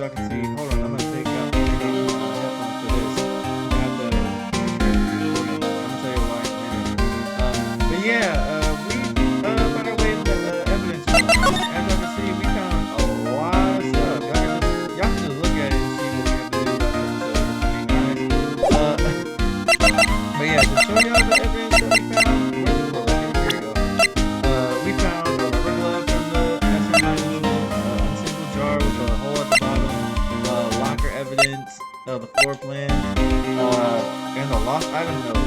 y'all can see. Hold on, I'm gonna take out my headphones for this. I have to recording. I'm gonna tell you why in a minute. But yeah, we found our way to the evidence room. As y'all can see, we found a lot of stuff. Y'all can just look at it and see what we have to do about it. So it's gonna be nice. But yeah, to show y'all the evidence that we found. Where's the roller? Here we go. We found a rubber glove from the SN9 unsealable jar with a hole at the bottom, locker evidence, the floor plan, and the lost item note.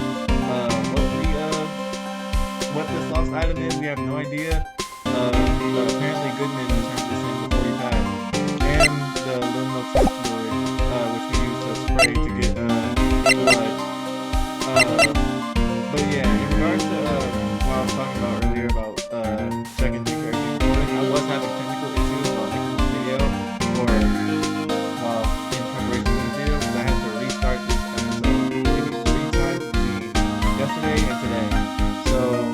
What this lost item is, we have no idea. But apparently Goodman turned this in before he passed. And the aluminum test fluid, which we used to spray to get blood. But yeah, in regards to what I was talking about earlier about checking the character recording, I was having technical issues while making this video, or while in preparation for the video, because I had to restart this episode maybe 3 times between yesterday and today. So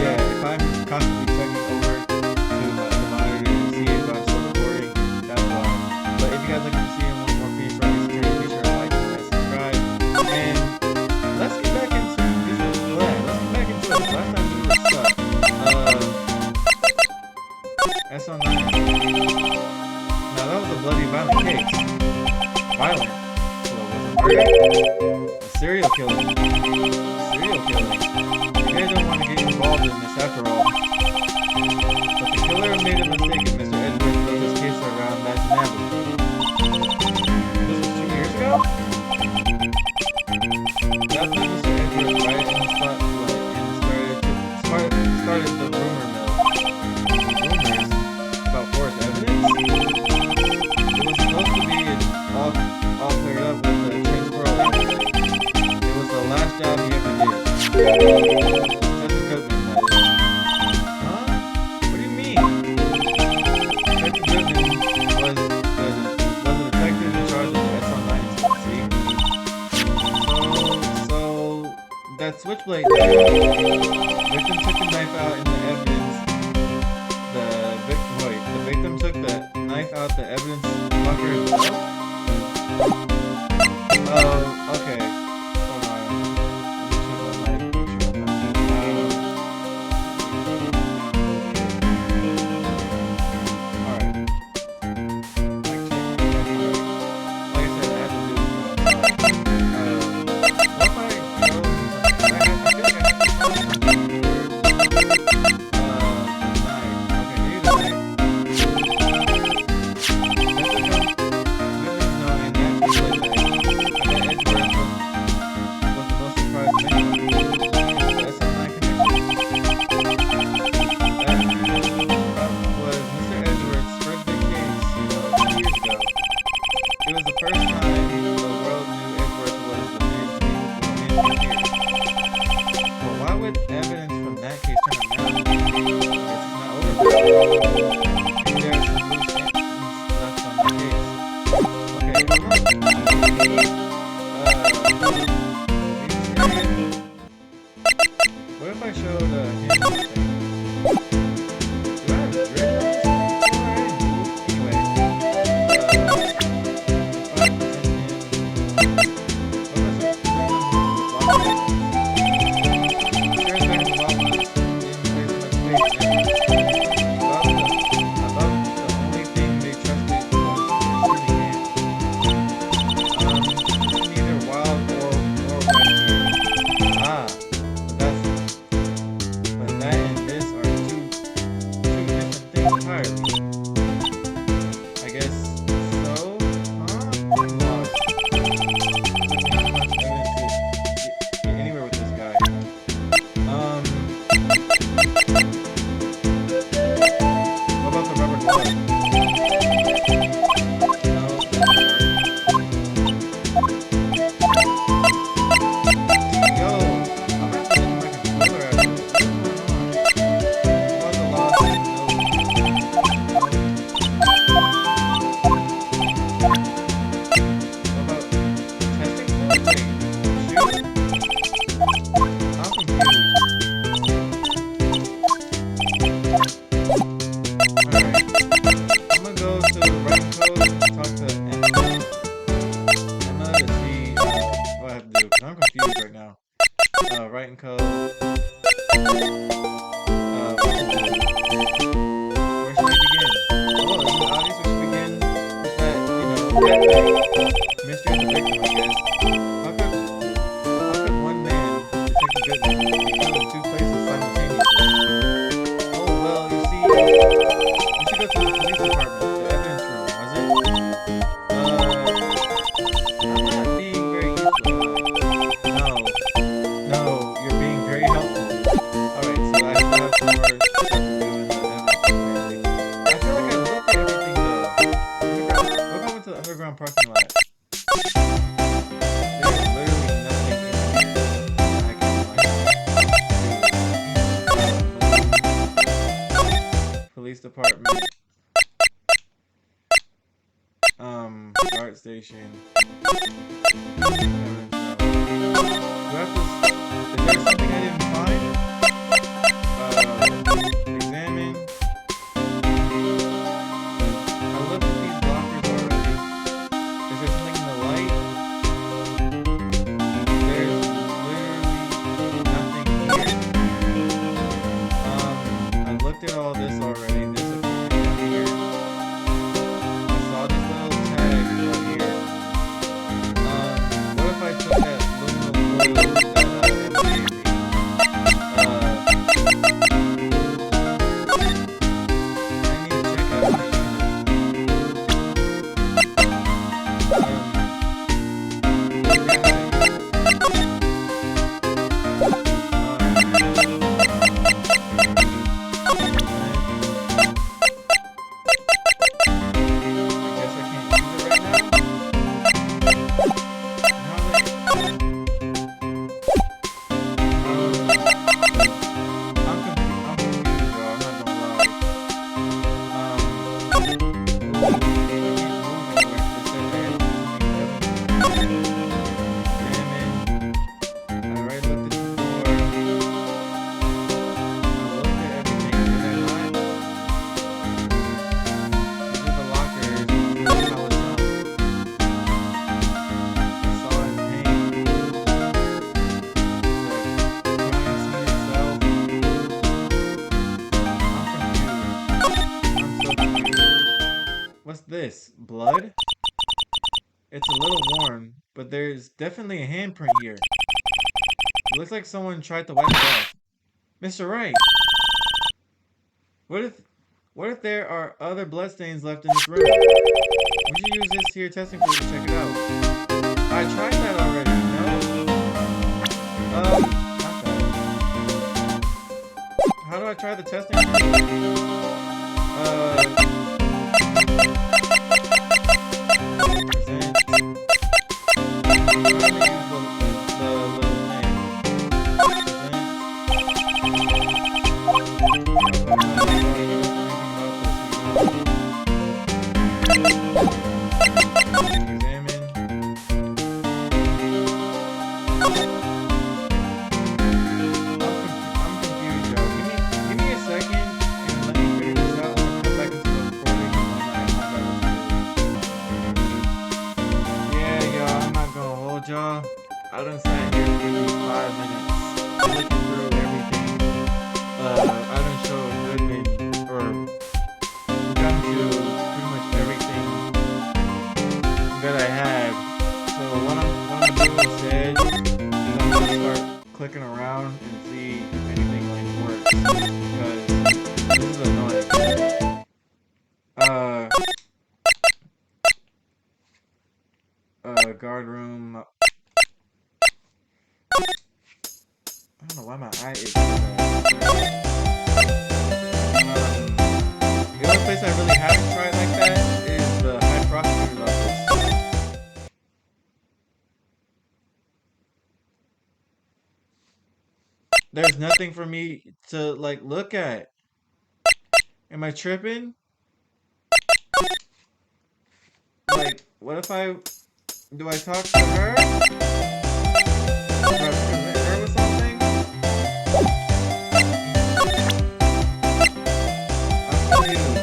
yeah, if I'm constantly checking over to the monitor to see if I'm still recording, that's why. But if you guys like to see one more feed from this series, be sure to like, comment, subscribe, and let's get back into this. Let's get back into it. Last time we were stuck. SN9. Now that was a bloody violent case. Violent. Well, was it murder? A serial killing. Serial killing. You guys don't want to get involved in this after all. But the killer made a mistake and Mr. Edwards built his case around Madison Avenue. This was 2 years ago? That put Mr. Edwards right in the spotlight and started the rumor mill. Rumors about forced evidence? It was supposed to be all cleared up with the transferal incident. It was the last job he ever did. Detective Goodman, that is. Huh? What do you mean? Detective Goodman was a detective in charge of the SN9 incident, see? So that switchblade there, victim took the knife out in the evidence. The victim took the knife out the evidence locker himself? Oh, okay. Hold on. Let me check my life. Make sure I'm not too loud. Alright. Like I said, I have to do this. What if I go and I feel like I have to show something for the knife. Okay, maybe the knife. It was the first time the world knew Edward was the man to be Well, why would evidence from that case turn around? I guess it's not over. Maybe there are some loose ends left on the case. Okay, what if I showed him this thing? Do I have a grid? Anyway. I'm gonna go Mystery of the victim, I guess. How could one man, Detective Goodman, be killed in two places simultaneously? Oh, well, you see, we should go to the police department, the evidence room, was it? I'm not being very useful, am I? No, you're being very helpful. Alright, so I still have some more stuff to do in the evidence room, apparently. I feel like I looked at everything, though. We're going to the underground parking lot. There's literally nothing in here that I can, like, police department, guard station, evidence room. Do I have to, is there something I didn't find? Examine. I looked at these lockers already. Is there something in the light? There's literally nothing here. I looked at all this already. There's a few things down here. I saw this little tag right here. What if I took that aluminum foil that Emma gave me? I need to check out my unit. What's this? Blood? It's a little warm, but there's definitely a handprint here. It looks like someone tried to wipe it off. Mr. Wright! What if there are other bloodstains left in this room? We should use this here testing fluid to check it out. I tried that already, no? Not that. How do I try the testing fluid? Y'all, I done sat here for these 5 minutes looking through everything. I done showed Goodman, or gotten to pretty much everything that I had. So what I'm gonna do instead is I'm gonna start clicking around and see if anything like works, because this is annoying. Guard room. I don't know why my eye is so bad. The only place I really haven't tried like that is the High Prosecutor's office. There's nothing for me to like look at. Am I tripping? Like, what if do I talk to her? Do I present her with something? I'm confused.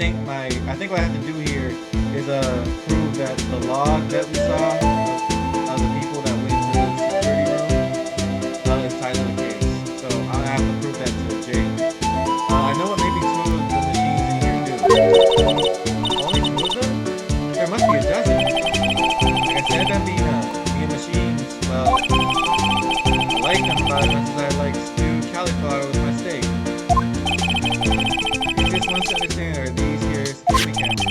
think what I have to do here is prove that the log that we saw of the people that went to the security room is tied to the case. So I have to prove that to Jake. I know what maybe two of the machines in here do. Only two of them? There must be a dozen. Like I said, that being machines, well, I like them about as much as I like stewed cauliflower with my steak. The easiest ones to understand are these here security cameras.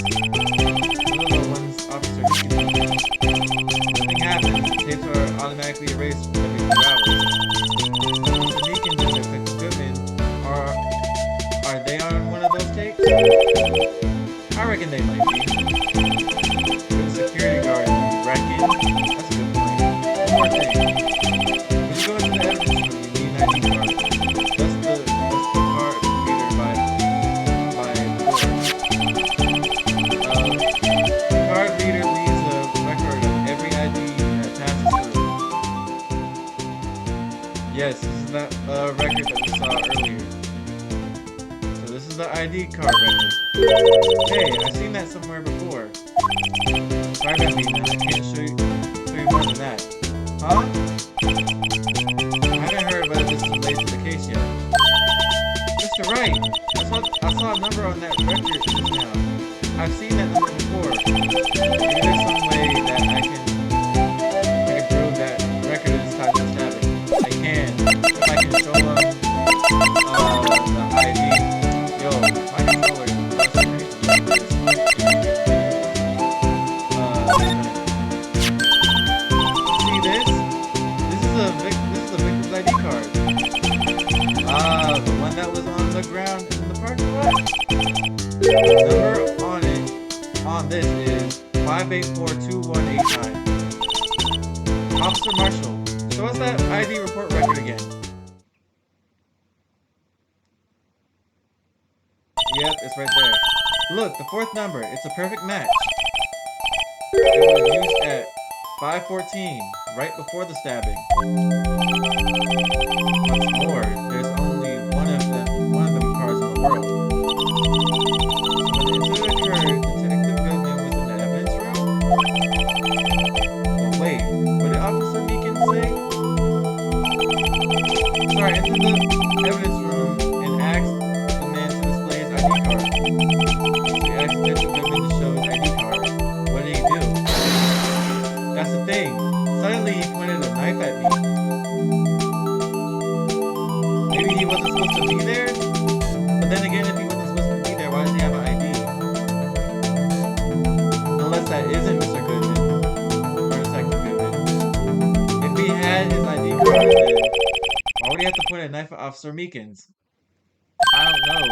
Those are the ones Officer Deacon uses. Nothing happens. The tapes are automatically erased every few hours. Officer Deacon and Detective Goodman are they on one of those tapes? I reckon they might be. With the security guard, you reckon? That's a good point. One more thing. When you go into the evidence room, you need an ID card. That's the card reader by the door. The card reader leaves a record of every ID that passes through. Yes, this is that record that we saw earlier. So this is the ID card record. Hey, I've seen that somewhere before. Sorry about me, man. I can't show you more than that. Huh? I haven't heard whether this is related to the case yet. Mr. Wright! I saw a number on that record just now. I've seen that number before. Maybe there's some way that I can prove that record is tied to stabbing. I can. If I can show them the ID. Yo, my controller is frustrating. See this? This is the victim's ID card. Ah, the one that was on the ground in the parking lot. The number on this is 5842189. Officer Marshall, show us that ID report record again. Yep, it's right there. Look, the fourth number. It's a perfect match. It was used at 5:14, right before the stabbing. What's more, there's only one of them cars in the world. So when the incident occurred, Detective Goodman was in the evidence room? Oh wait, what did Officer Meekin say? Sorry, enter the evidence room and asked the man to display his ID card. He asked Detective Goodman to show his ID card. What did he do? That's the thing. Suddenly he pointed a knife at me. Maybe he wasn't supposed to be there? But then again, if he wasn't supposed to be there, why does he have an ID? Unless that isn't Mr. Goodman. Or Detective Goodman. If he had his ID card, then why would he have to point a knife at Officer Meekins? I don't know.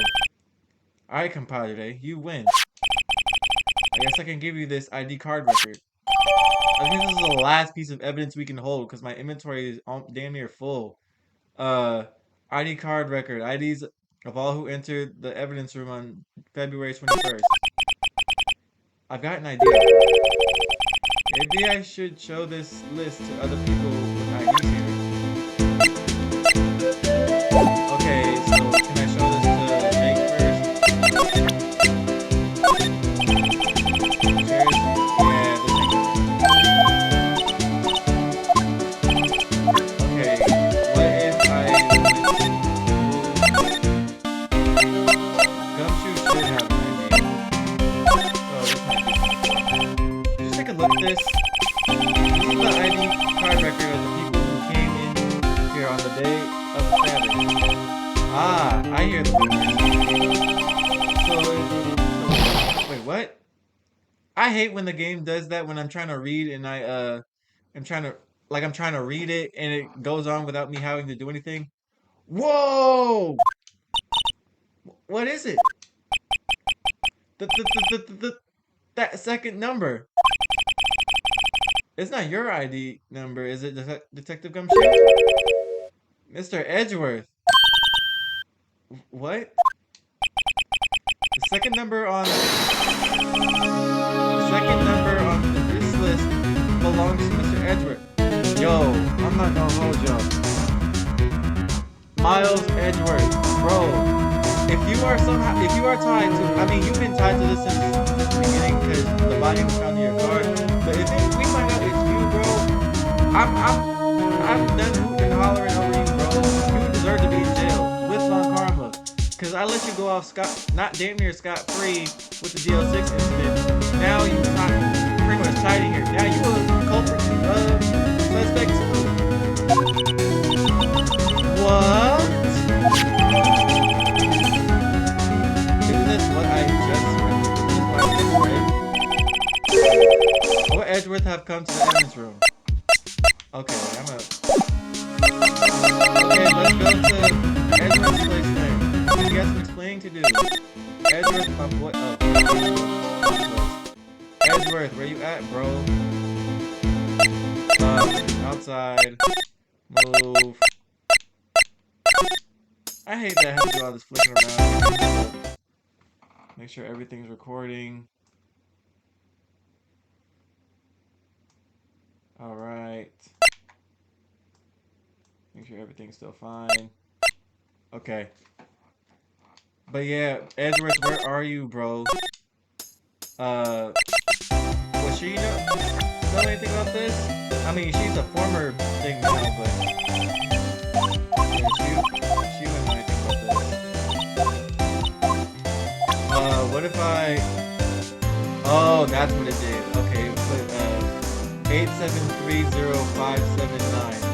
Alright, compadre, you win. I guess I can give you this ID card record. I think this is the last piece of evidence we can hold because my inventory is damn near full. ID card record. IDs of all who entered the evidence room on February 21st. I've got an idea. Maybe I should show this list to other people with IDs here. Okay, so can I show this to Jake first? Cheers. Yeah, this ain't good. Okay, what if I Gumshoe should have an ID. Oh, this might be. Just take a look at this. This is the ID card record of the people who came in here on the day of the stabbing. Ah, I hear the rumors. So, wait, what? I hate when the game does that when I'm trying to read and I'm trying to read it and it goes on without me having to do anything. Whoa! What is it? That second number. It's not your ID number, is it, Detective Gumshoe? Mr. Edgeworth. What? The second number on this list belongs to Mr. Edgeworth. Yo, I'm not gonna hold y'all. Miles Edgeworth, bro. if you are tied to, I mean, you've been tied to this since the beginning because the body was found in your car. But if we find out it's you, bro, I'm done hooting and hollering over you, bro. You deserve to be in jail with on karma. Cause I let you go off not damn near scot free with the DL6 incident. Now you not pretty much tied in here. Now you a culprit, suspect too. What? Isn't this what I just read? What Edgeworth have come to the evidence room? Okay, okay, let's go to Edgeworth's place then. He has some explaining to do. Edgeworth, my boy. Oh, Edgeworth, where you at, bro? Outside. Move. I hate that I have to do all this flicking around. Make sure everything's recording. Alright. Make sure everything's still fine. Okay. But yeah, Edgeworth, where are you, bro? Was she know anything about this? I mean, she's a former thing now, but yeah, she wouldn't know anything about this. What if I? Oh, that's what it did. Okay, put 8730579.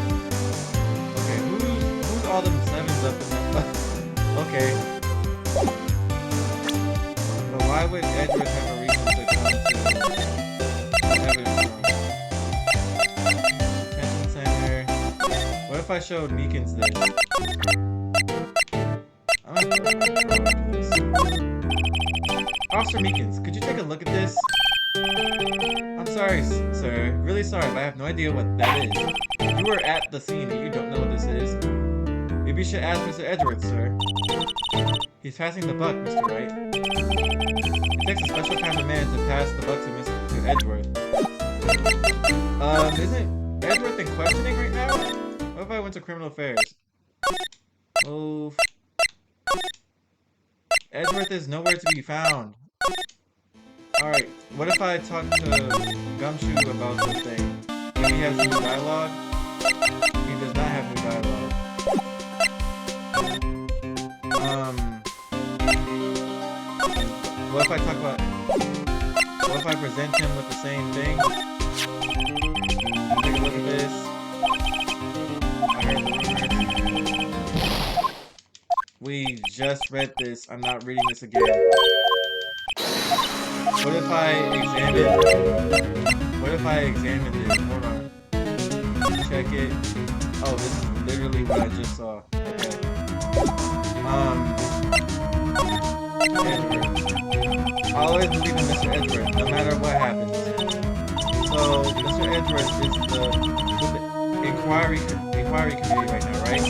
Okay, who's all them sevens up in the? Okay. But why would Edgeworth have a reason to come to the evidence room? Detention center. What if I showed Meekins this? I'm gonna throw this. Officer Meekins, could you take a look at this? I'm sorry, sir. Really sorry, but I have no idea what that is. You were at the scene and you don't know what this is. Maybe you should ask Mr. Edgeworth, sir. He's passing the buck, Mr. Wright. It takes a special kind of man to pass the buck to Mr. Edgeworth. Isn't Edgeworth in questioning right now? What if I went to criminal affairs? Move. Edgeworth is nowhere to be found. Alright, what if I talk to Gumshoe about this thing? Maybe he has new dialogue? He does not have new dialogue. What if I talk about... What if I present him with the same thing? Take a look at this. I heard the rumors. We just read this. I'm not reading this again. What if I examine it? Hold on. Check it. Oh, this is literally what I just saw. Okay. Edgeworth. I always believe in Mr. Edgeworth, no matter what happens. So, Mr. Edgeworth is the inquiry committee right now, right?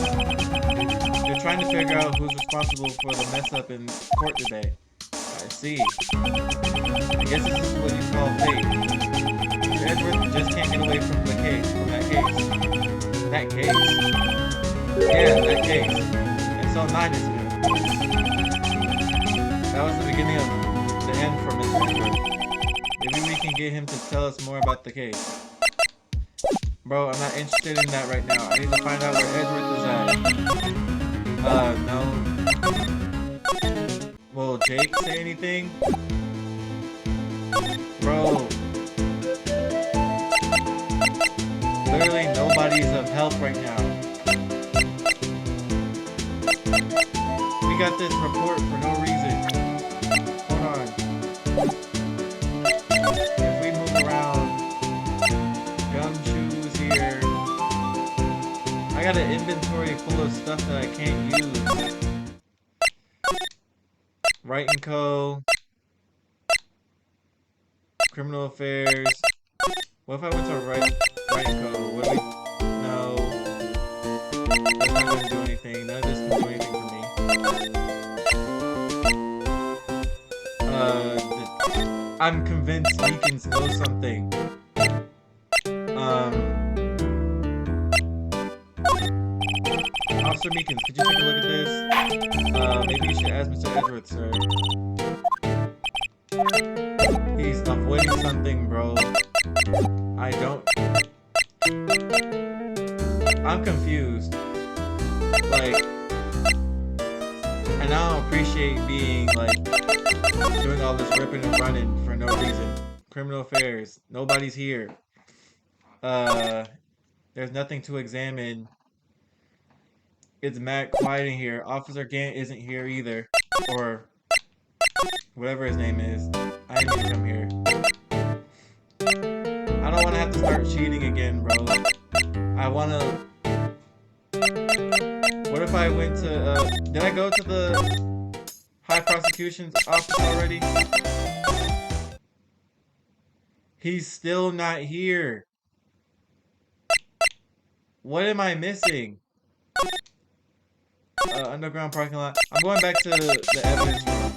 They're trying to figure out who's responsible for the mess up in court today. I see. I guess this is what you call fate. Mr. Edgeworth just can't get away from that case. That case? Yeah, that case. And so 9 is here. That was the beginning of the end for Mr. Edgeworth. Maybe we can get him to tell us more about the case. Bro, I'm not interested in that right now. I need to find out where Edgeworth is at. No. Will Jake say anything? Bro. Literally nobody's of help right now. We got this report for no reason. Hold on. If we move around, Gumshoe's here. I got an inventory full of stuff that I can't use. Wright & Co. Criminal Affairs. What if I went to Wright & Co? What do we... No. That's not going to do anything. None of this can do anything for me. I'm convinced Meekins knows something. Officer Meekins, could you take a look at this? Maybe you should ask Mr. Edwards, sir. He's avoiding something, bro. I don't... I'm confused. Like... And I don't appreciate being, like, doing all this ripping and running for no reason. Criminal affairs. Nobody's here. There's nothing to examine. It's mad quiet in here. Officer Gant isn't here either. Or whatever his name is. I didn't mean to come here. I don't want to have to start cheating again, bro. I want to... What if I went to... Did I go to the High Prosecution's office already? He's still not here. What am I missing? Underground parking lot. I'm going back to the evidence room.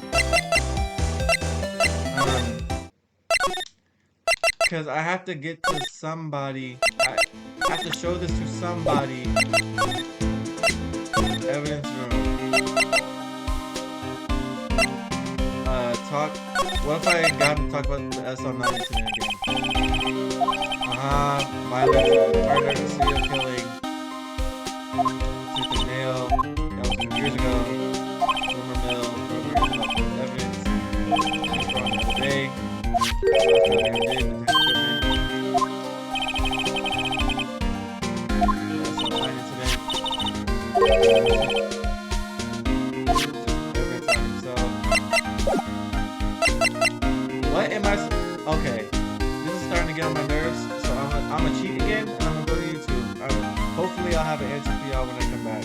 Because I have to get to somebody. I have to show this to somebody. Evidence room. Talk. What if I got him to talk about the SL9 incident again? Violence, murder, serial killing. Tooth and nail. That was 2 years ago. Rumor mill. Evidence. From the other day. What am I? Okay, this is starting to get on my nerves. So I'm gonna cheat again, and I'm gonna go to YouTube. Hopefully, I'll have an answer for y'all when I come back.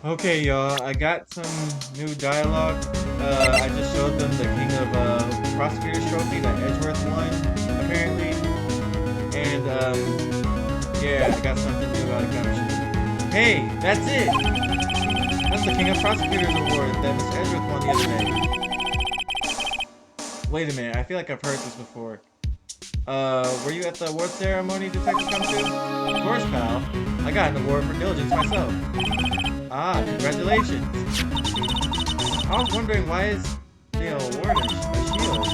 Okay, y'all. I got some new dialogue. I just showed them the King of Prosecutors trophy that Edgeworth won, apparently. And yeah, I got something new out of Ghxst. Hey, that's it. That's the King of Prosecutors award that Mr. Edgeworth won the other day. Wait a minute, I feel like I've heard this before. Were you at the award ceremony, Detective Gumshoe? Of course, pal. I got an award for diligence myself. Ah, congratulations. I was wondering, why is the award a shield?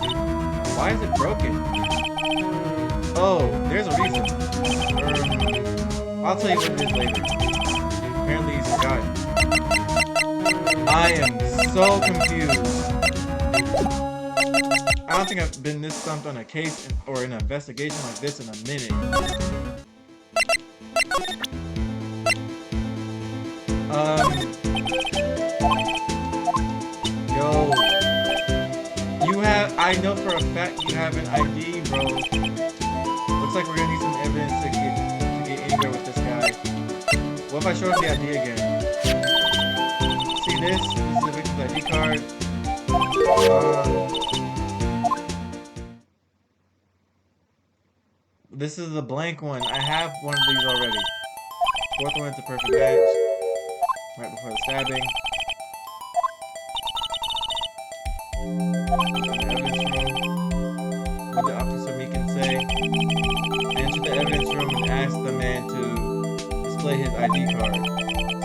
Why is it broken? Oh, there's a reason. I'll tell you what it is later. Apparently he's forgotten. I am so confused. I don't think I've been this stumped on a case or an investigation like this in a minute. Yo, I know for a fact you have an ID, bro. Looks like we're gonna need some evidence to get anywhere with this guy. What if I show him the ID again? See this? This is the victim's ID card. This is the blank one. I have one of these already. Fourth one's a perfect match. Right before the stabbing. What the officer me can say. Enter the evidence room and ask the man to display his ID card. So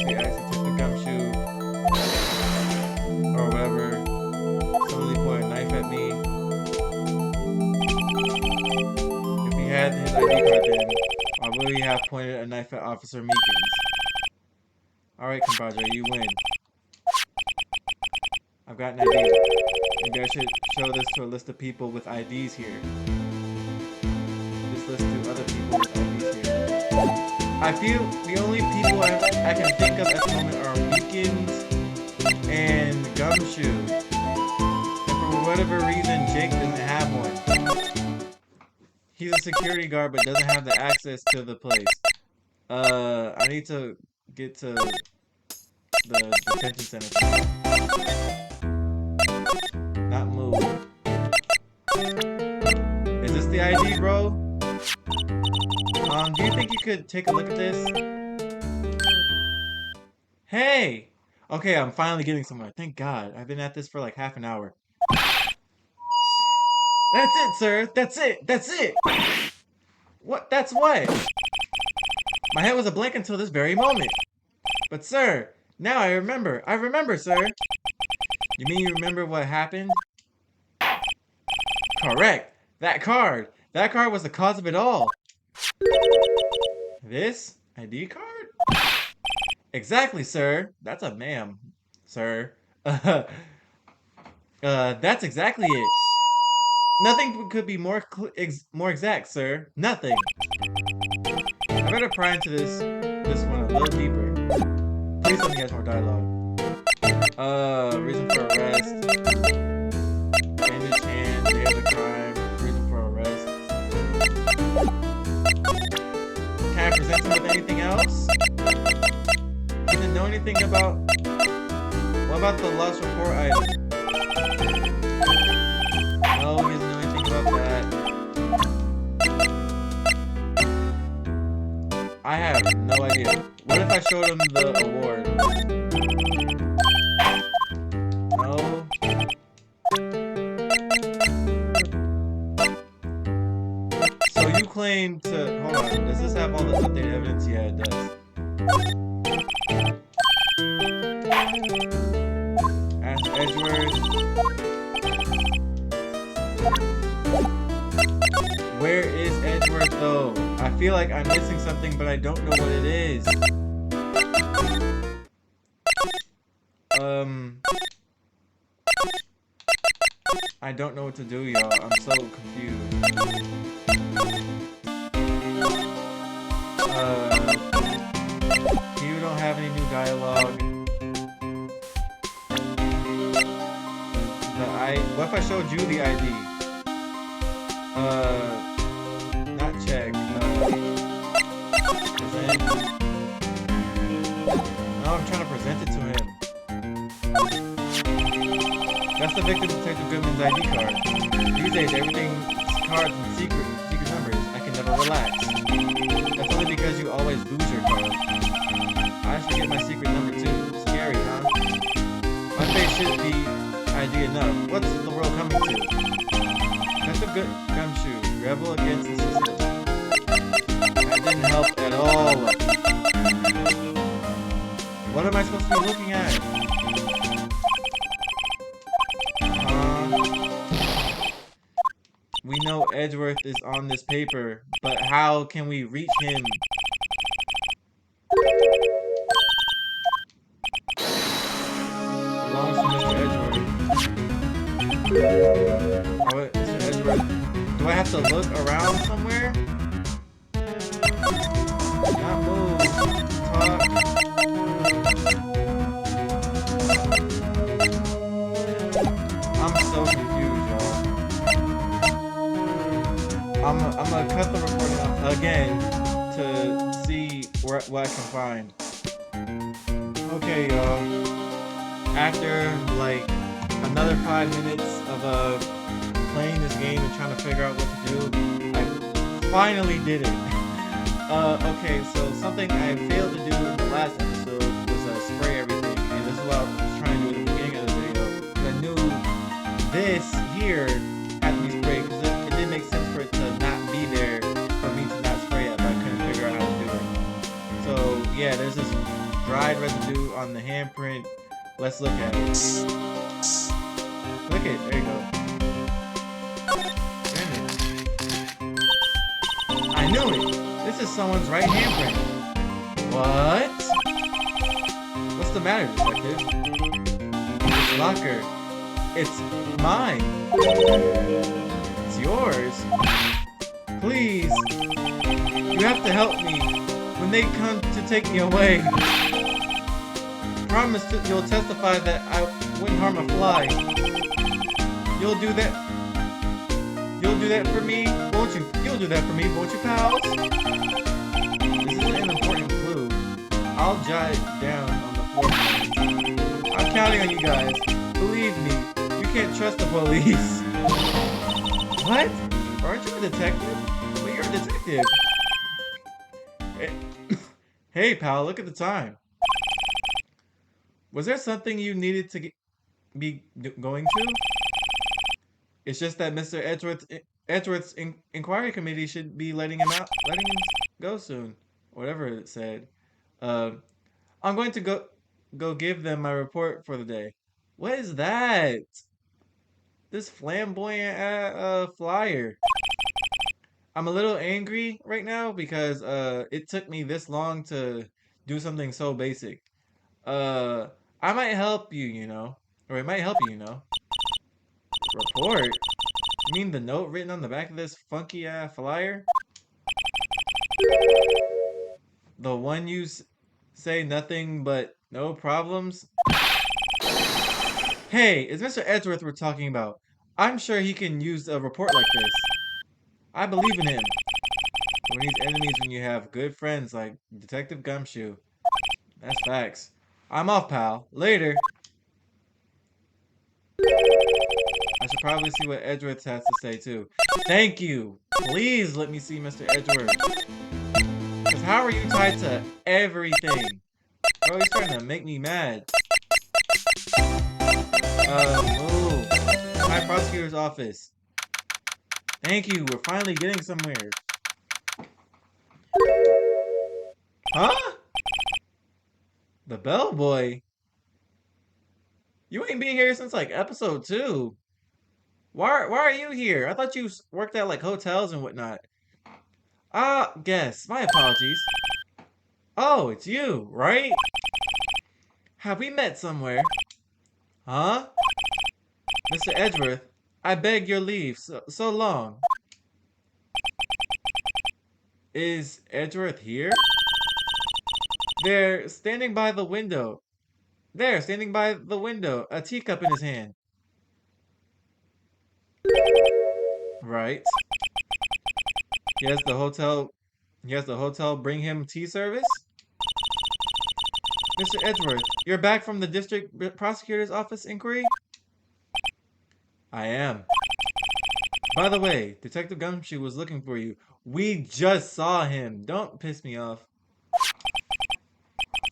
he asks Detective Gumshoe or whatever. Somebody point a knife at me. If he had his ID card then, why would he have pointed a knife at Officer Meekins? Alright, compadre, you win. I've got an idea. Maybe I should show this to a list of people with IDs here. This list to other people with IDs here. I feel the only people I can think of at the moment are Meekins and Gumshoe. And for whatever reason, Jake doesn't have one. He's a security guard but doesn't have the access to the place. I need to get to the detention center. Not move. Is this the ID, bro? Do you think you could take a look at this? Hey! Okay, I'm finally getting somewhere. Thank God. I've been at this for like half an hour. That's it, sir. That's it. That's it. What? That's what? My head was a blank until this very moment. But sir, Now I remember. I remember, sir. You mean you remember what happened? Correct. That card. That card was the cause of it all. This ID card? Exactly, sir. That's a ma'am, sir. That's exactly it. Nothing could be more exact, sir. Nothing. I better pry into this one a little deeper. Please let me get more dialogue. Reason for arrest. Bandaged hand, day of the crime. Reason for arrest. Can I present him with anything else? He didn't know anything about. What about the lost report item? No, he doesn't know anything about that. I have no idea. What if I showed him the award? No. So you claim to. Hold on. Does this have all the updated evidence? Yeah, it does. Ask Edgeworth. Where is Edgeworth though? I feel like I'm missing something, but I don't know what it is. I don't know what to do, y'all. I'm so confused. You don't have any new dialogue. What if I showed you the ID? Not check. Present. No, I'm trying to present it to him. That's the victim Detective Goodman's ID card. These days, everything's cards and secret numbers. I can never relax. That's only because you always lose your card. I should get my secret number too. Scary, huh? My face should be ID enough. What's the world coming to? That's a good gumshoe. Rebel against the system. That didn't help at all. What am I supposed to be looking at? We know Edgeworth is on this paper, but how can we reach him? Belongs to Mr. Edgeworth. Oh, Mr. Edgeworth. Do I have to look around somewhere? Not move. Talk. I'm so confused, y'all. I'm gonna cut the recording off again to see what I can find. Okay, y'all. After like another 5 minutes of playing this game and trying to figure out what to do, I finally did it. Okay, so something I failed to do in the last episode was spray everything, and this is what I was trying to do at the beginning of the video. Because I knew this here had to be sprayed, because it didn't make sense for it to not be there for me to not spray it, but I couldn't figure out how to do it. So yeah, there's this dried residue on the handprint. Let's look at it. Click it. There you go. I knew it. This is someone's right handprint. What? What's the matter, detective? It's locker. It's mine. It's yours. Please. You have to help me when they come to take me away. Promise that you'll testify that I wouldn't harm a fly. You'll do that. You'll do that for me, won't you? You'll do that for me, won't you, pals? This is an important clue. I'll jot it down on the floor. I'm counting on you guys. Believe me, you can't trust the police. What? Aren't you a detective? Well, you're a detective. Hey, pal, look at the time. Was there something you needed to be going to? It's just that Mr. Edgeworth's inquiry committee should be letting him go soon. Whatever it said. I'm going to go give them my report for the day. What is that? This flamboyant flyer. I'm a little angry right now because it took me this long to do something so basic. Uh I might help you, you know. Or it might help you, you know. Report? You mean the note written on the back of this funky flyer? The one say nothing but no problems? Hey, it's Mr. Edgeworth we're talking about. I'm sure he can use a report like this. I believe in him. When he's enemies when you have good friends like Detective Gumshoe. That's facts. I'm off, pal. Later. I should probably see what Edgeworth has to say too. Thank you. Please let me see Mr. Edgeworth. Because how are you tied to everything? Bro, he's starting to make me mad. Move. High Prosecutor's Office. Thank you. We're finally getting somewhere. Huh? The bellboy? You ain't been here since like episode 2. Why are you here? I thought you worked at like hotels and whatnot. Ah, Ghxst. My apologies. Oh, it's you, right? Have we met somewhere? Huh? Mr. Edgeworth, I beg your leave. So long. Is Edgeworth here? They're standing by the window. There, standing by the window, a teacup in his hand. Right. He has the hotel bring him tea service? Mr. Edgeworth, you're back from the district prosecutor's office inquiry? I am. By the way, Detective Gumshoe was looking for you. We just saw him. Don't piss me off.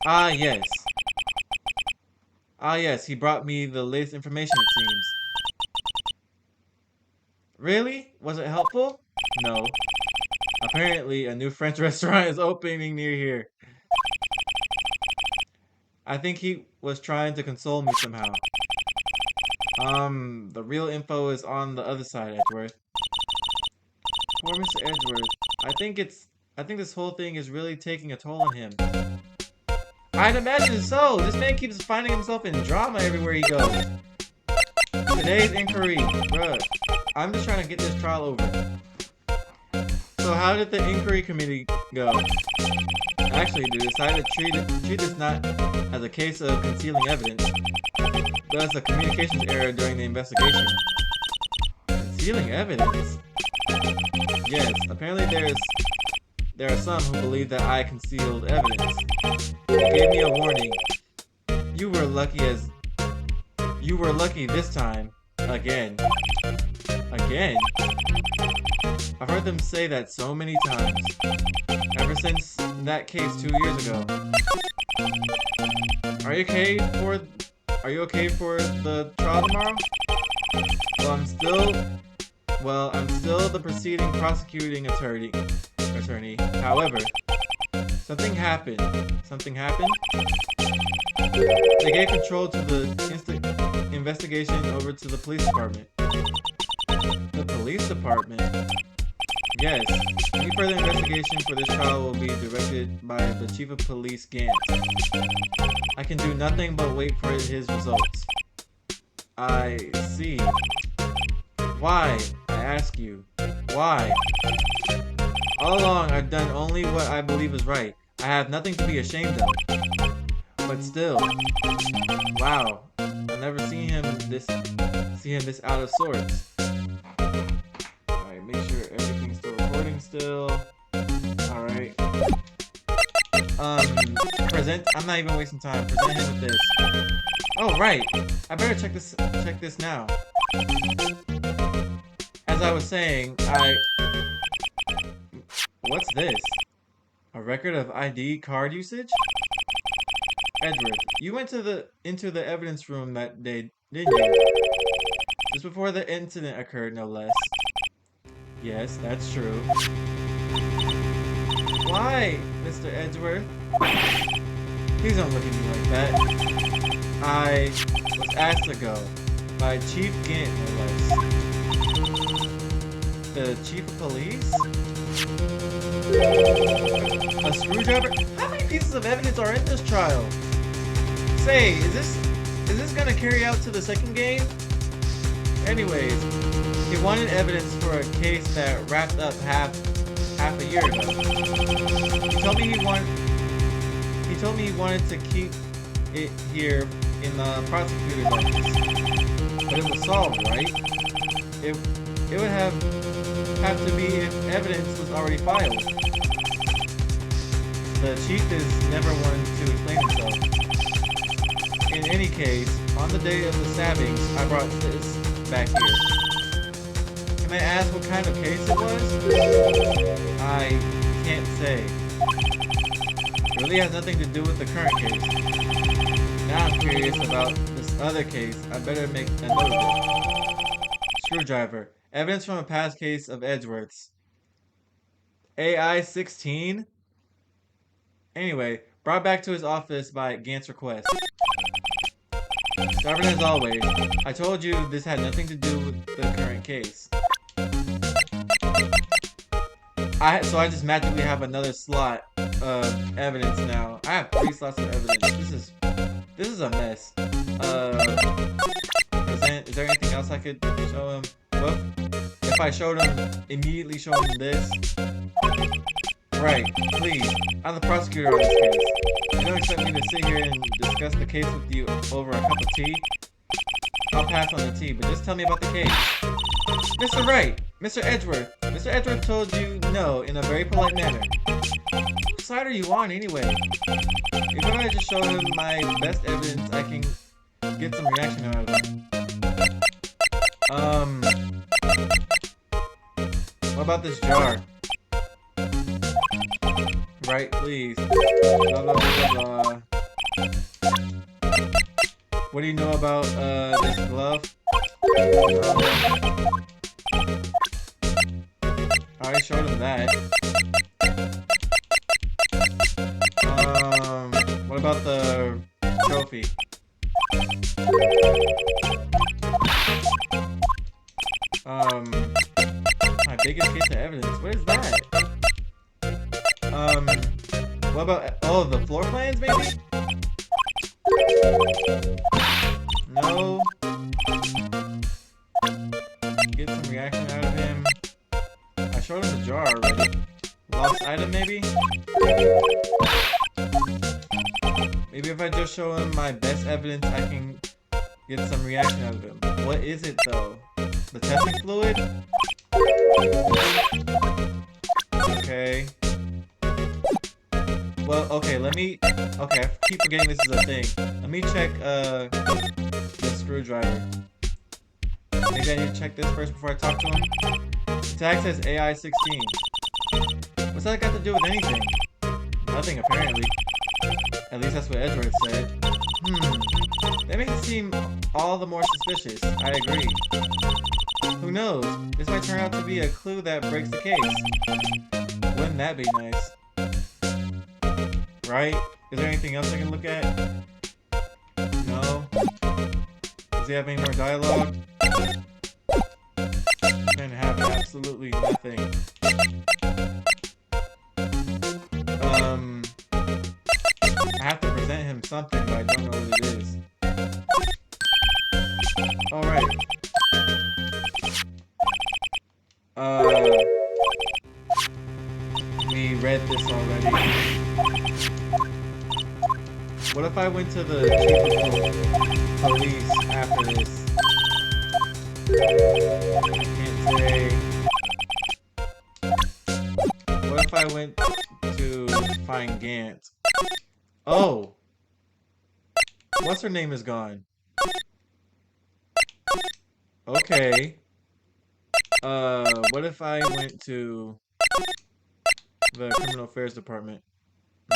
Ah, yes. Ah, yes, he brought me the latest information, it seems. Really? Was it helpful? No. Apparently, a new French restaurant is opening near here. I think he was trying to console me somehow. The real info is on the other side, Edgeworth. Poor Mr. Edgeworth. I think this whole thing is really taking a toll on him. I'd imagine so. This man keeps finding himself in drama everywhere he goes. Today's inquiry, bruh. I'm just trying to get this trial over. So how did the inquiry committee go? Actually, they decided to treat this not as a case of concealing evidence, but as a communications error during the investigation. Concealing evidence? Yes, apparently there are some who believe that I concealed evidence. They gave me a warning. You were lucky this time. Again. Again? I've heard them say that so many times. Ever since that case 2 years ago. Are you okay for the trial tomorrow? I'm still the proceeding prosecuting attorney. However, something happened. Something happened? They gave control to the investigation over to the police department. The police department? Yes. Any further investigation for this trial will be directed by the Chief of Police Ghxst. I can do nothing but wait for his results. I see. Why? I ask you. Why? All along, I've done only what I believe is right. I have nothing to be ashamed of. But still, wow, I've never seen him this out of sorts. Alright, make sure everything's still recording still. Alright. I'm not even wasting time. Present him with this. Oh, right. I better check this now. As I was saying, what's this? A record of ID card usage? Edward, you went into the evidence room that day, didn't you? Just before the incident occurred, no less. Yes, that's true. Why, Mr. Edgeworth? Please don't look at me like that. I was asked to go by Chief Gint, no less. The Chief of Police? A screwdriver? How many pieces of evidence are in this trial? Say, is this gonna carry out to the second game? Anyways, he wanted evidence for a case that wrapped up half a year ago. He told me he wanted to keep it here in the prosecutor's office. But it was solved, right? It would have to be if evidence was already filed. The chief is never one to explain himself. In any case, on the day of the stabbings, I brought this back here. Can I ask what kind of case it was? I can't say. It really has nothing to do with the current case. Now I'm curious about this other case. I better make a note of it. Screwdriver. Evidence from a past case of Edgeworth's. AI 16? Anyway, brought back to his office by Ghxst request. Stubborn as always, I told you this had nothing to do with the current case. So I just magically have another slot of evidence now. I have 3 slots of evidence. This is a mess. Is there anything else I could show him? Well, if I showed him, immediately show him this. Right, please. I'm the prosecutor on this case. You don't expect me to sit here and discuss the case with you over a cup of tea? I'll pass on the tea, but just tell me about the case. Mr. Wright! Mr. Edgeworth! Mr. Edgeworth told you no in a very polite manner. Whose side are you on anyway? If I just show him my best evidence, I can get some reaction out of him. What about this jar? Right, please. Blah, blah, blah, blah. What do you know about, this glove? I already showed him that. What about the trophy? My biggest piece of evidence. What is that? What about, oh, the floor plans, maybe? No. Get some reaction out of him. I showed him the jar already. Lost item, maybe? Maybe if I just show him my best evidence, I can get some reaction out of him. What is it, though? The testing fluid? Okay. Well, okay, okay, I keep forgetting this is a thing. Let me check, the screwdriver. Maybe I need to check this first before I talk to him. Tag says AI 16. What's that got to do with anything? Nothing, apparently. At least that's what Edgeworth said. That makes it seem all the more suspicious. I agree. Who knows? This might turn out to be a clue that breaks the case. Wouldn't that be nice? Right? Is there anything else I can look at? No? Does he have any more dialogue? Can have absolutely nothing. I have to present him something, but I don't know what it is. Alright. We read this already. What if I went to the chief of police after this? I can't say. What if I went to find Ghxst? Oh! What's her name is gone? Okay. What if I went to the criminal affairs department?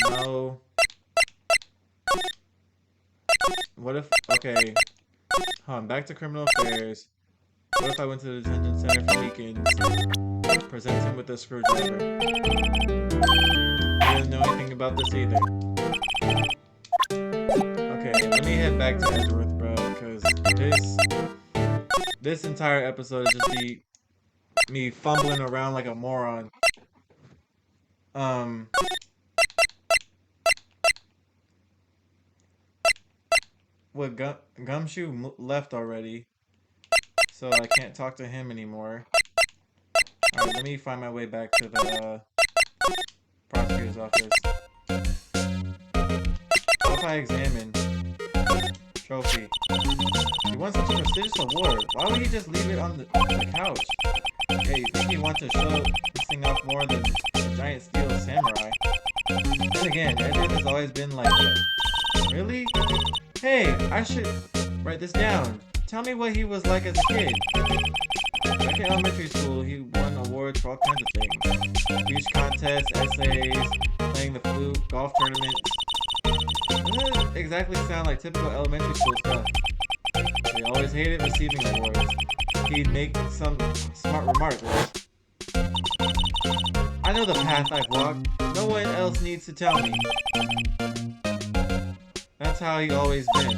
No. What if, okay. Back to criminal affairs. What if I went to the detention center for weekends? Present him with a screwdriver. He doesn't know anything about this either. get back to Edgeworth, bro, because this entire episode is just me fumbling around like a moron. What Gumshoe left already, so I can't talk to him anymore. All right, let me find my way back to the prosecutor's office. What if I examine trophy? He won such a prestigious award. Why would he just leave it on the couch? Hey, you think he wants to show this thing off more than a giant steel samurai? Then again, Edward has always been like that. Really? Hey, I should write this down. Tell me what he was like as a kid. Back in elementary school, he won awards for all kinds of things. Speech contests, essays, playing the flute, golf tournaments. Doesn't exactly sound like typical elementary school stuff. He always hated receiving awards. He'd make some smart remarks. I know the path I've walked. No one else needs to tell me. That's how he always been.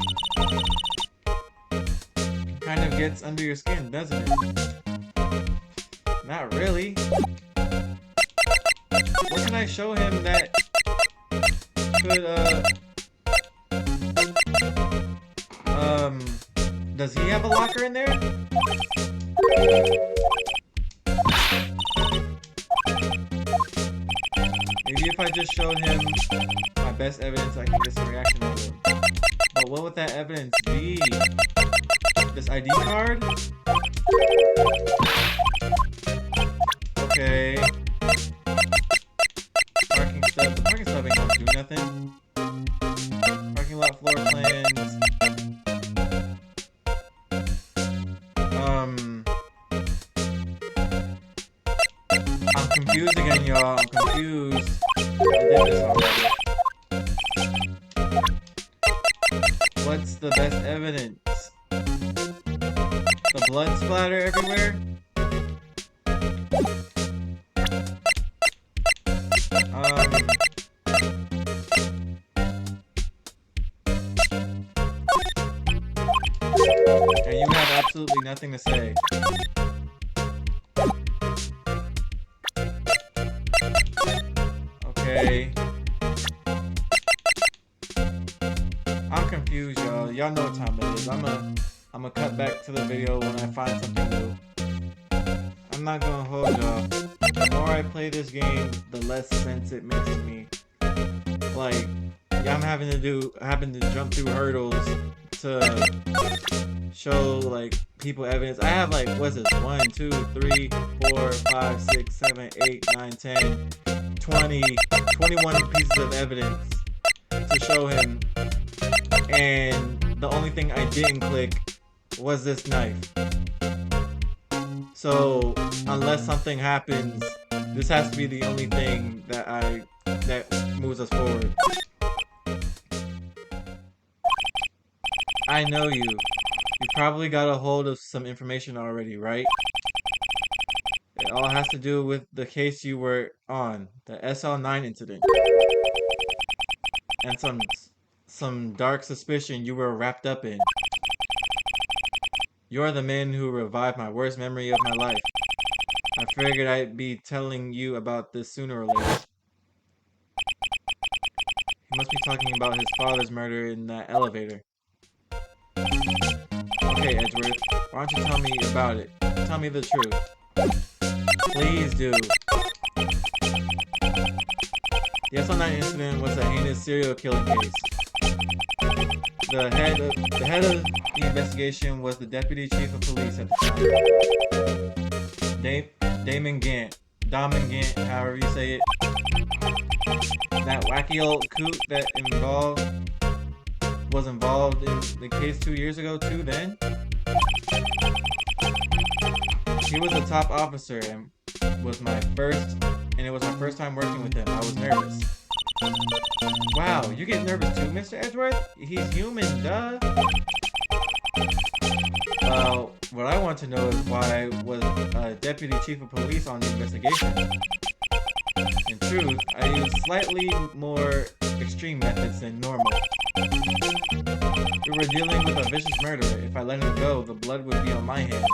Kind of gets under your skin, doesn't it? Not really. What can I show him that could, does he have a locker in there? Maybe if I just showed him my best evidence, I can get some reaction out of him. But what would that evidence be? This ID card? Okay. Parking stub. The parking stub ain't gonna do nothing. Parking lot floor plans. I'm confused again, y'all. I'm confused. I did this already. What's the best evidence? The blood splatter everywhere? And you have absolutely nothing to say. Okay. I'm confused, y'all. Y'all know what time it is. I'm gonna cut back to the video when I find something new. I'm not gonna hold y'all. The more I play this game, the less sense it makes to me. Like, yeah, I'm having to jump through hurdles to show like people evidence. I have like, what's this? 1, 2, 3, 4, 5, 6, 7, 8, 9, 10, 20, 21 pieces of evidence to show him. And the only thing I didn't click was this knife. So unless something happens, this has to be the only thing that moves us forward. I know you. You probably got a hold of some information already, right? It all has to do with the case you were on, the SL9 incident. And some dark suspicion you were wrapped up in. You're the man who revived my worst memory of my life. I figured I'd be telling you about this sooner or later. He must be talking about his father's murder in that elevator. Okay, Edgeworth, why don't you tell me about it? Tell me the truth. Please do. The SL9 incident was a heinous serial killing case. The head of the investigation was the deputy chief of police at the time, Damon Gant, however you say it. That wacky old coot that was involved in the case 2 years ago too. Then he was a top officer and it was my first time working with him. I was nervous. Wow, you get nervous too, Mr. Edgeworth? He's human, duh. Well, what I want to know is why was Deputy Chief of Police on the investigation? In truth, I used slightly more extreme methods than normal. We were dealing with a vicious murderer. If I let him go, the blood would be on my hands.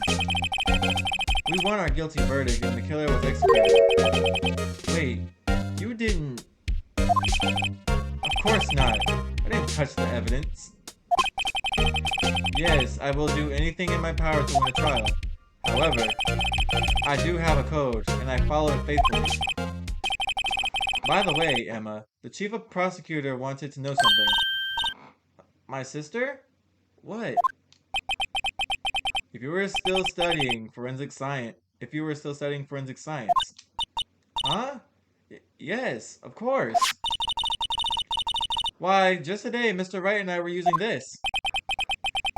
We won our guilty verdict and the killer was executed. Wait, you didn't... Of course not. I didn't touch the evidence. Yes, I will do anything in my power to win a trial. However, I do have a code, and I follow it faithfully. By the way, Emma, the chief of prosecutor wanted to know something. My sister? What? If you were still studying forensic science... Huh? Yes, of course. Why, just today, Mr. Wright and I were using this.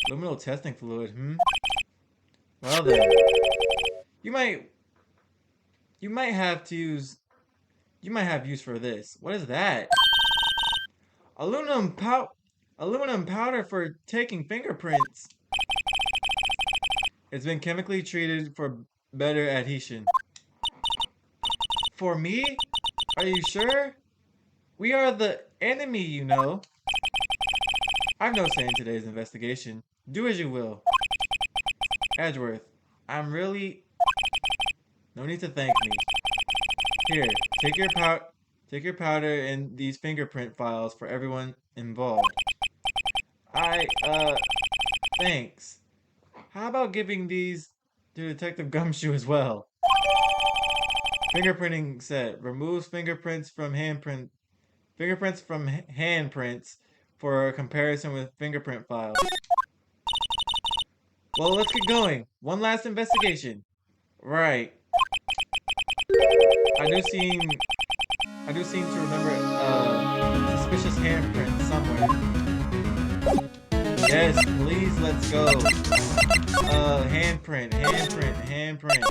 Luminal testing fluid, Well then, you might have use for this. What is that? Aluminum powder for taking fingerprints. It's been chemically treated for better adhesion. For me? Are you sure? We are the enemy, you know. I've no say in today's investigation. Do as you will. Edgeworth, I'm really... No need to thank me. Here, take your powder and these fingerprint files for everyone involved. Thanks. How about giving these to Detective Gumshoe as well? Fingerprinting set. Removes fingerprints from handprints for a comparison with fingerprint files. Well, let's get going. One last investigation. Right. I do seem to remember a suspicious handprint somewhere. Yes, please, let's go. Handprint.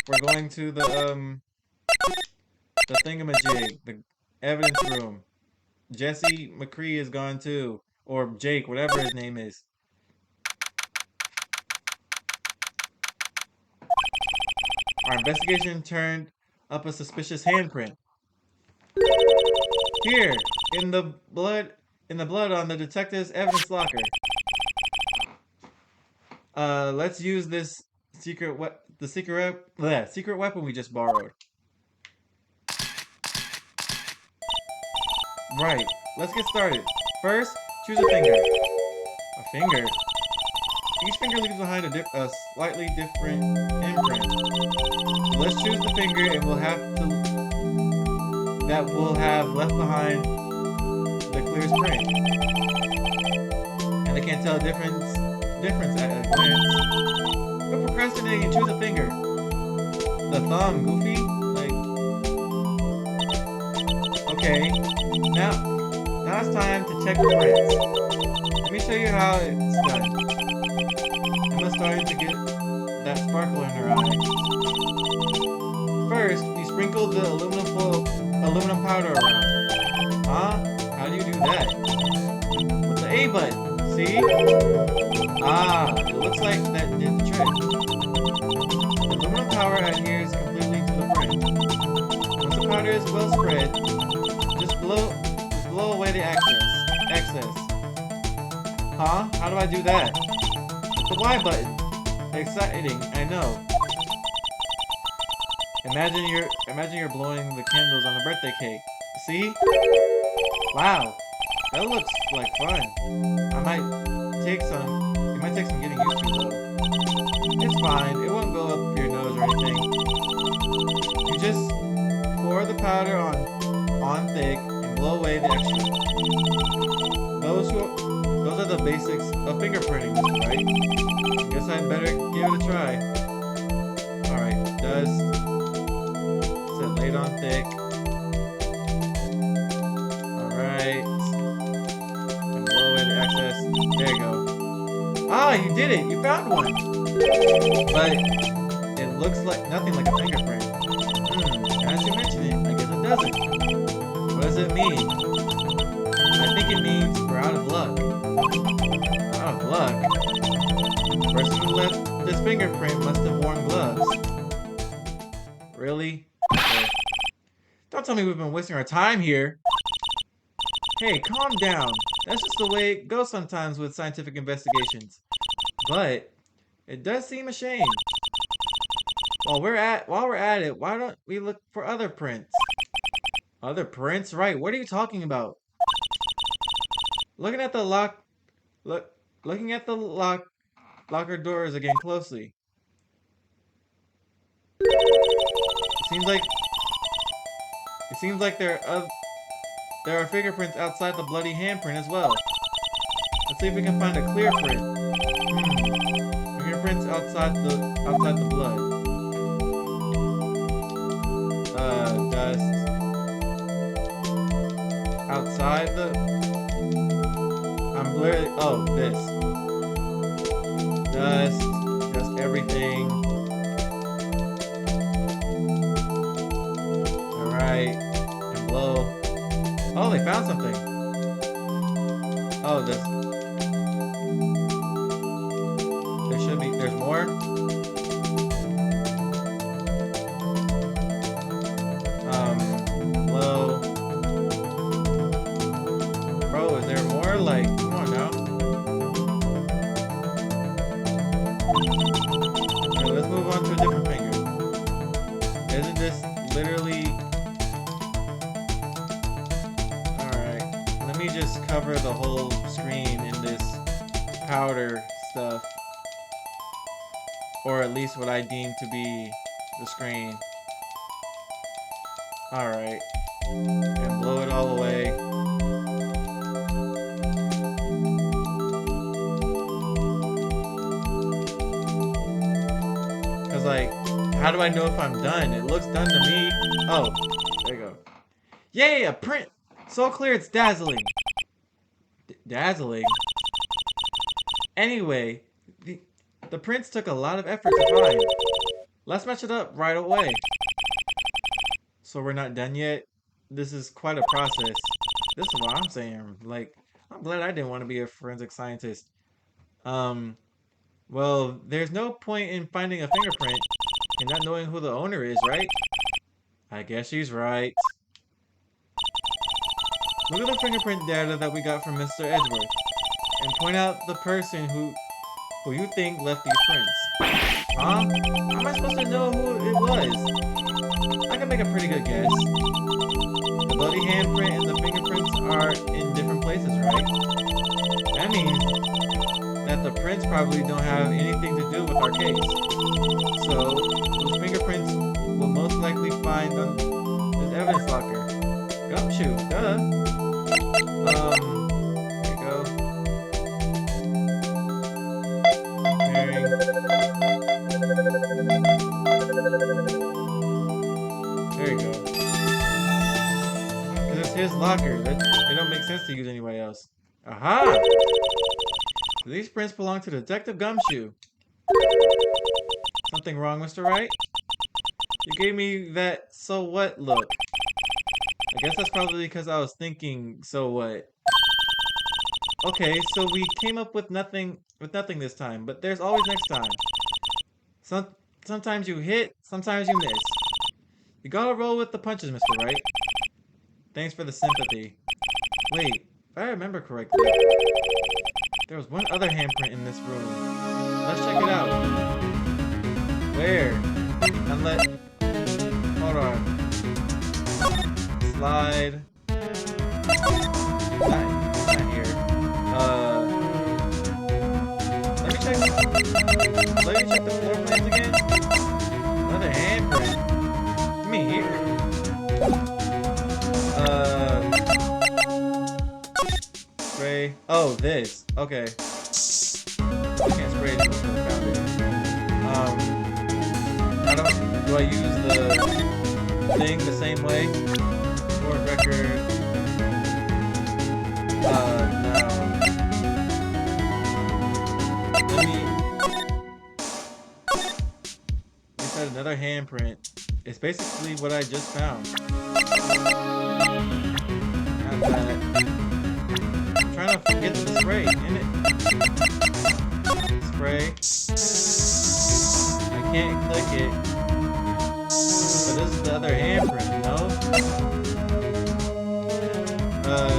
We're going to the thingamajig, the evidence room. Jesse McCree is gone too. Or Jake, whatever his name is. Our investigation turned up a suspicious handprint. Here, in the blood on the detective's evidence locker. Let's use this secret weapon we just borrowed. Right, let's get started. First, choose a finger. A finger? Each finger leaves behind a slightly different imprint. Let's choose the finger and we'll have left behind the clearest print. And they can't tell a difference at a glance. Quit procrastinating and choose a finger. The thumb, Goofy? Okay. Now it's time to check the prints. Let me show you how it's done. Emma's starting to get that sparkle in her eye. First, we sprinkled the aluminum powder around. Huh? How do you do that? With the A button. See? Ah, it looks like that did the trick. The aluminum powder adheres completely to the print. Once the powder is well spread, just blow away the excess. Huh? How do I do that? With the Y button. Exciting, I know. Imagine you're blowing the candles on a birthday cake. See? Wow, that looks like fun. It might take some getting used to though. It's fine, it won't go up your nose or anything. You just pour the powder on thick and blow away the extra. Those are the basics of fingerprinting, right? Guess I'd better give it a try. Alright, dust. Set laid on thick. Alright. And blow away the excess. There you go. Ah, you did it! You found one! But it looks like nothing like a fingerprint. As you mentioned it, I guess it doesn't. What does it mean? I think it means we're out of luck. Out of luck? The person who left this fingerprint must have worn gloves. Really? Okay. Don't tell me we've been wasting our time here. Hey, calm down. That's just the way it goes sometimes with scientific investigations. But it does seem a shame. While we're at it, why don't we look for other prints? Other prints? Right, what are you talking about? Looking at the lock looking at the locker doors again closely. It seems like there are fingerprints outside the bloody handprint as well. Let's see if we can find a clear print. Fingerprints outside the blood. Dust. Outside the I'm literally this. Dust everything. Alright. And blow. Oh, they found something. Oh, there's more? Blow. Bro, is there more? Like, come on now. Okay, let's move on to a different finger. Isn't this literally... Alright, let me just cover the whole screen in this powder stuff. Or at least what I deem to be the screen. Alright. And blow it all away. Cause like, how do I know if I'm done? It looks done to me. Oh, there you go. Yay, a print! So clear it's dazzling. Dazzling? Anyway, the prints took a lot of effort to find. Let's match it up right away. So we're not done yet? This is quite a process. This is what I'm saying. Like, I'm glad I didn't want to be a forensic scientist. Well, there's no point in finding a fingerprint and not knowing who the owner is, right? I guess she's right. Look at the fingerprint data that we got from Mr. Edgeworth and point out the person who you think left these prints. Huh? How am I supposed to know who it was? I can make a pretty good guess. The bloody handprint and the fingerprints are in different places, right? That means that the prints probably don't have anything to do with our case. So, those fingerprints will most likely find on this evidence locker. Gumshoe, duh. Here you go. Comparing. There you go. Because it's his locker. It don't make sense to use anybody else. Aha! These prints belong to Detective Gumshoe. Something wrong, Mr. Wright? You gave me that so what look. I guess that's probably because I was thinking so what. Okay, so we came up with nothing this time, but there's always next time. Sometimes you hit, sometimes you miss. You gotta roll with the punches, Mr. Wright. Thanks for the sympathy. Wait, if I remember correctly, there was one other handprint in this room. Let's check it out. Where? Hold on. Slide. Not here. Let me check the floor plans again. Another handprint. You mean here? Spray. Oh, this. Okay. I can't spray it until I found it. Do I use the thing the same way? Board record. No. We said another handprint. It's basically what I just found. Not that. I'm trying to get to the spray, isn't it? Spray. I can't click it. But this is the other handprint, no?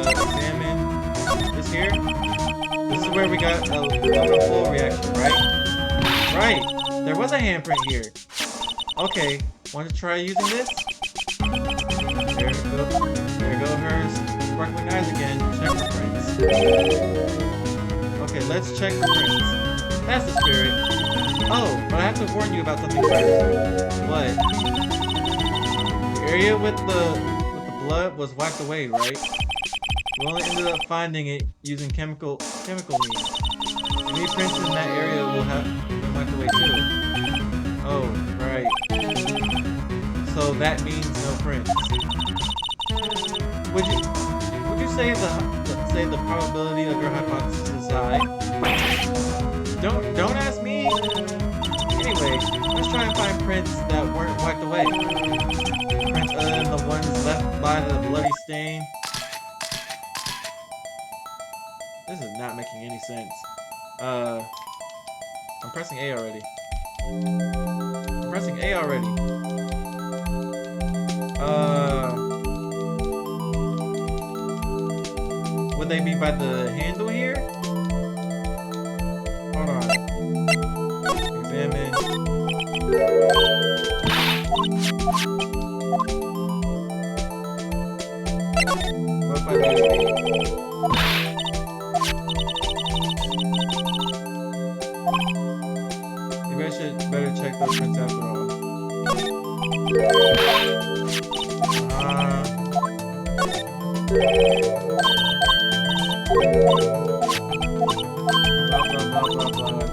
Examine. This here. This is where we got a full reaction, right? Right. There was a handprint here. Okay. Want to try using this? There we go. There go her sparkling eyes again. Check for prints. Okay, let's check for prints. That's the spirit. Oh, but I have to warn you about something first. What? The area with the blood was wiped away, right? We only ended up finding it using chemical means. Any prints in that area will have been wiped away too. Oh, right. So that means no prints. Would you say the probability of your hypothesis is high? Don't ask me. Anyway, let's try and find prints that weren't wiped away. Prints other than the ones left by the bloody stain. This is not making any sense. I'm pressing A already. I'm pressing A already. Would they be by the handle here? Hold on. Examine. What if I do B? Maybe I should better check those prints after all.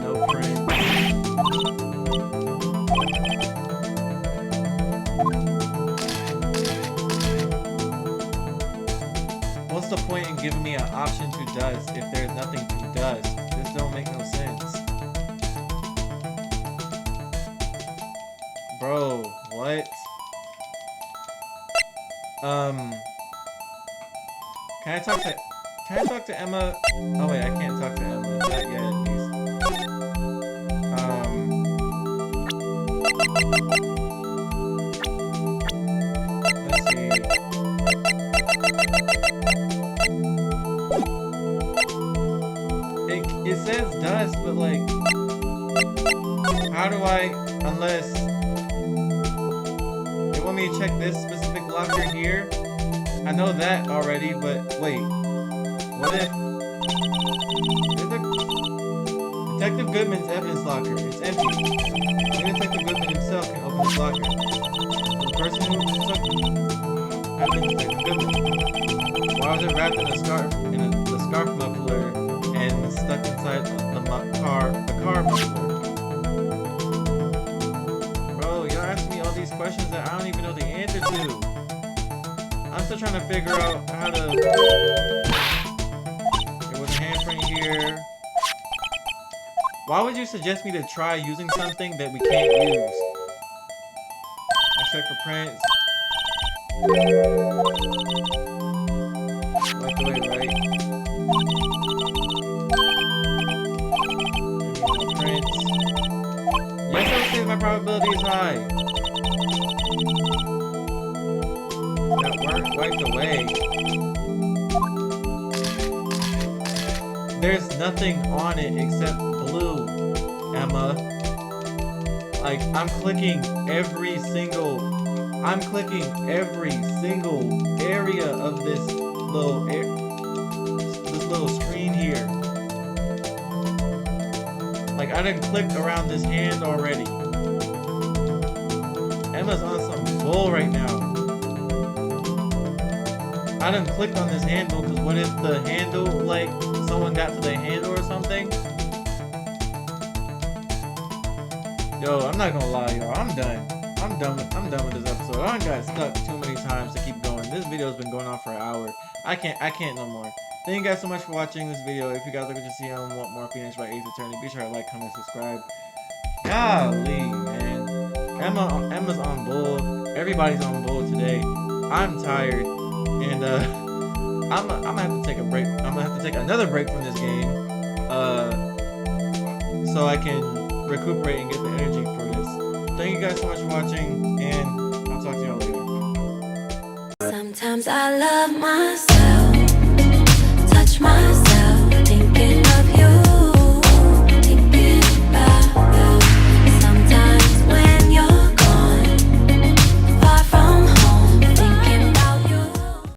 No print. What's the point in giving me an option to dust if there's nothing to dust? This don't make no sense. Bro, what? Can I talk to Emma? Oh wait, I can't talk to Emma. Not yet, at least. Let's see. It says dust, but like, how do I, unless they want me to check this specific locker here? I know that already, but wait. What if Detective Goodman's evidence locker? It's empty. Maybe Detective Goodman himself can open this locker. The person who took had been Detective Goodman. Why was it wrapped in a scarf the scarf muffler and stuck inside the car muffler? Bro, y'all asking me all these questions that I don't even know the answer to. I'm still trying to figure out how to... There was a handprint here. Why would you suggest me to try using something that we can't use? I check for prints. Right the way, right? Prints. Yes, I would say my probability is high. That weren't wiped away. There's nothing on it except blue, Emma. Like, I'm clicking every single area of this little screen here. Like, I done clicked around this hand already. Emma's on some bull right now. I done clicked on this handle because what if the handle, like, someone got to the handle or something? Yo, I'm not gonna lie, y'all. I'm done with this episode. I done got stuck too many times to keep going. This video's been going on for an hour. I can't no more. Thank you guys so much for watching this video. If you guys like what you see and want more Phoenix Wright Ace Attorney, be sure to like, comment, subscribe. Golly, man. Emma's on bull. Everybody's on bull today. I'm tired. And I'm gonna have to take a break. I'm gonna have to take another break from this game, so I can recuperate and get the energy for this. Thank you guys so much for watching, and I'll talk to y'all later. Sometimes I love myself, touch my